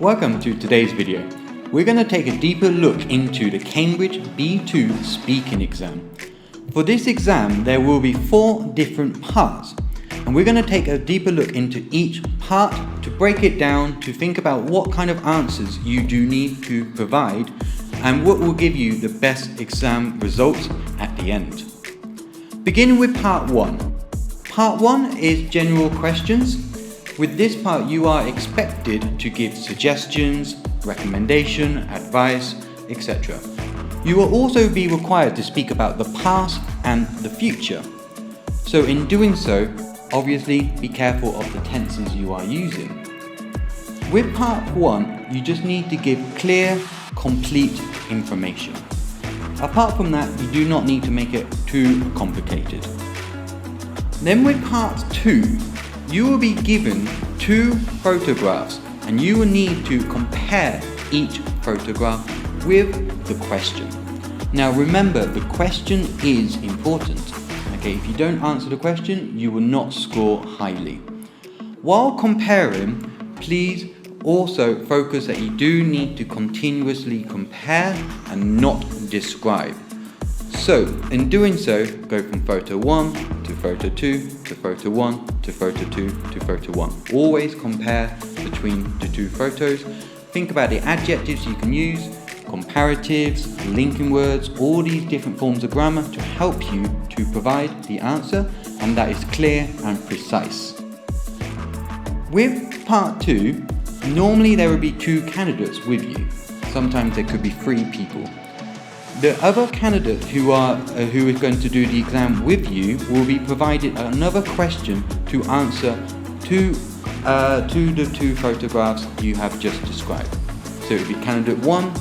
Welcome to today's video. We're going to take a deeper look into the Cambridge B2 speaking exam. For this exam, there will be 4 different parts, and we're going to take a deeper look into each part to break it down, to think about what kind of answers you do need to provide and what will give you the best exam results at the end. Beginning with part 1. Part 1 is general questions. With this part, you are expected to give suggestions, recommendation, advice, etc. You will also be required to speak about the past and the future. So in doing so, obviously be careful of the tenses you are using. With part 1, you just need to give clear, complete information. Apart from that, you do not need to make it too complicated. Then with part 2, you will be given 2 photographs and you will need to compare each photograph with the question. Now remember, the question is important. Okay, if you don't answer the question, you will not score highly. While comparing, please also focus that you do need to continuously compare and not describe. So, in doing so, go from photo 1 to photo 2 to photo 1 to photo 2 to photo 1. Always compare between the 2 photos. Think about the adjectives you can use, comparatives, linking words, all these different forms of grammar to help you to provide the answer, and that is clear and precise. With part 2, normally there will be 2 candidates with you. Sometimes there could be 3 people. The other candidate who is going to do the exam with you will be provided another question to answer to the 2 photographs you have just described. So it will be candidate 1,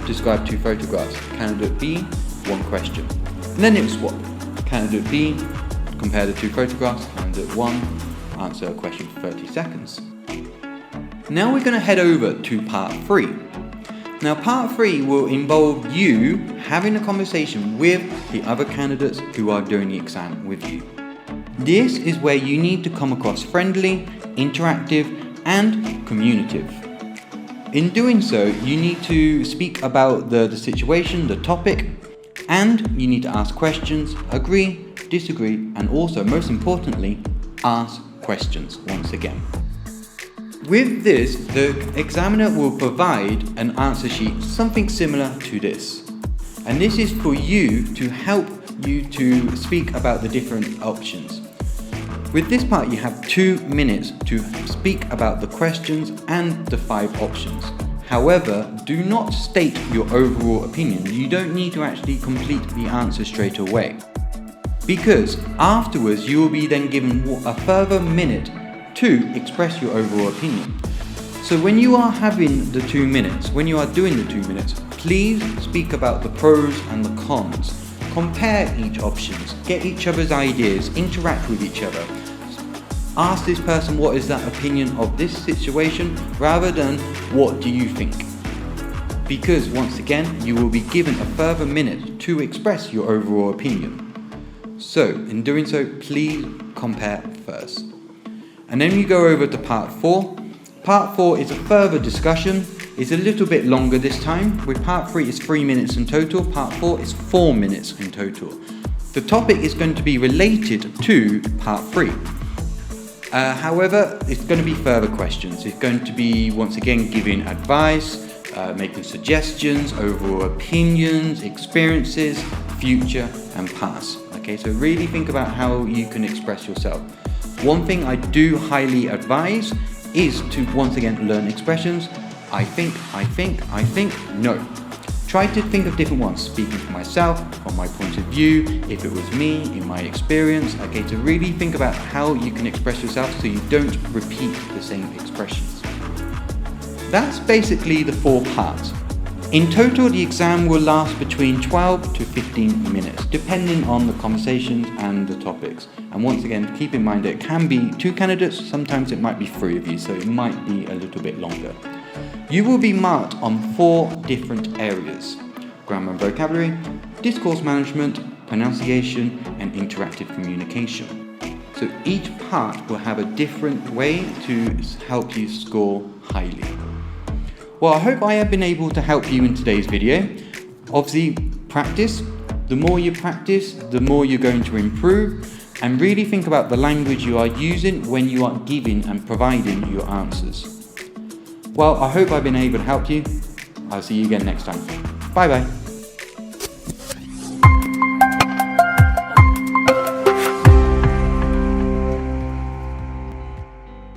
describe 2 photographs. Candidate B, 1 question. And then it will swap. Candidate B, compare the 2 photographs. Candidate 1, answer a question for 30 seconds. Now we're going to head over to part 3. Now part 3 will involve you having a conversation with the other candidates who are doing the exam with you. This is where you need to come across friendly, interactive and communicative. In doing so, you need to speak about the situation, the topic, and you need to ask questions, agree, disagree, and also most importantly, ask questions once again. With this, the examiner will provide an answer sheet, something similar to this. And this is for you to help you to speak about the different options. With this part, you have 2 minutes to speak about the questions and the 5 options. However, do not state your overall opinion. You don't need to actually complete the answer straight away, because afterwards you will be then given a further minute to express your overall opinion. So when you are having the 2 minutes, when you are doing the 2 minutes, please speak about the pros and the cons. Compare each options, get each other's ideas, interact with each other. Ask this person what is that opinion of this situation rather than what do you think. Because once again, you will be given a further minute to express your overall opinion. So in doing so, please compare first. And then you go over to part 4. Part 4 is a further discussion. It's a little bit longer this time. With part 3 it's 3 minutes in total. Part 4 is 4 minutes in total. The topic is going to be related to part 3. However, it's going to be further questions. It's going to be once again giving advice, making suggestions, overall opinions, experiences, future and past. Okay, so really think about how you can express yourself. One thing I do highly advise is to once again learn expressions. I think, no. Try to think of different ones, speaking for myself, from my point of view, if it was me, in my experience, okay, to really think about how you can express yourself so you don't repeat the same expressions. That's basically the 4 parts. In total, the exam will last between 12 to 15 minutes, depending on the conversations and the topics. And once again, keep in mind that it can be 2 candidates, sometimes it might be 3 of you, so it might be a little bit longer. You will be marked on 4 different areas: grammar and vocabulary, discourse management, pronunciation, and interactive communication. So each part will have a different way to help you score highly. Well, I hope I have been able to help you in today's video. Obviously, practice. The more you practice, the more you're going to improve, and really think about the language you are using when you are giving and providing your answers. Well, I hope I've been able to help you. I'll see you again next time. Bye bye.